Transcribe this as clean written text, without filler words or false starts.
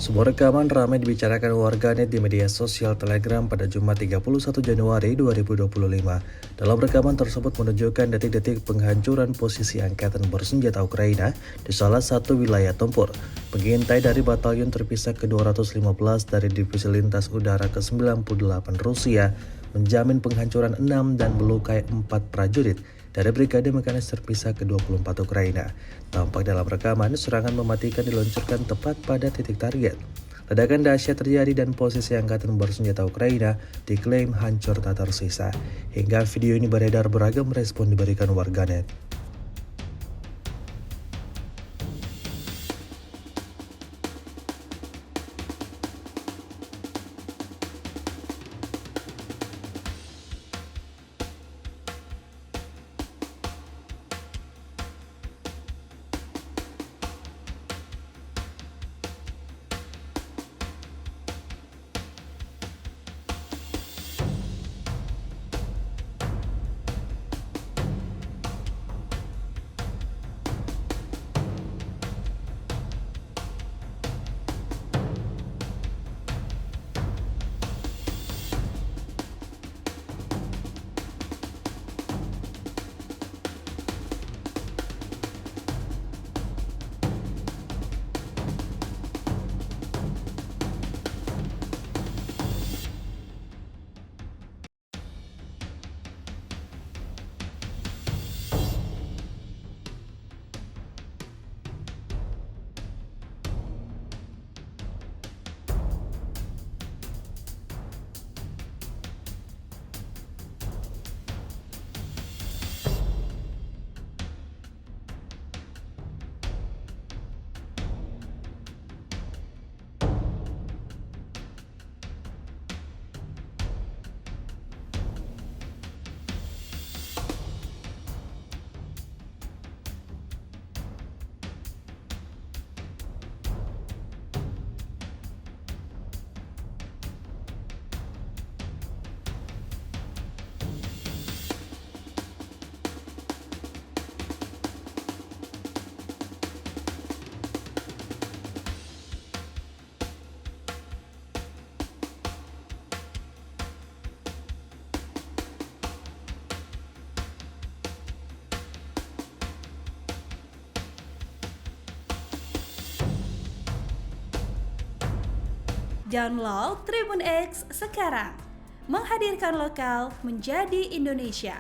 Sebuah rekaman ramai dibicarakan warganet di media sosial Telegram pada Jumat 31 Januari 2025. Dalam rekaman tersebut menunjukkan detik-detik penghancuran posisi angkatan bersenjata Ukraina di salah satu wilayah tempur. Pengintai dari batalion terpisah ke-215 dari Divisi Lintas Udara ke-98 Rusia menjamin penghancuran 6 dan melukai 4 prajurit dari Brigade Mekanis terpisah ke-24 Ukraina. Tampak dalam rekaman, serangan mematikan diluncurkan tepat pada titik target. Ledakan dahsyat terjadi dan posisi angkatan bersenjata Ukraina diklaim hancur tak tersisa. Hingga video ini beredar, beragam respon diberikan warganet. Download Tribun X sekarang, menghadirkan lokal menjadi Indonesia.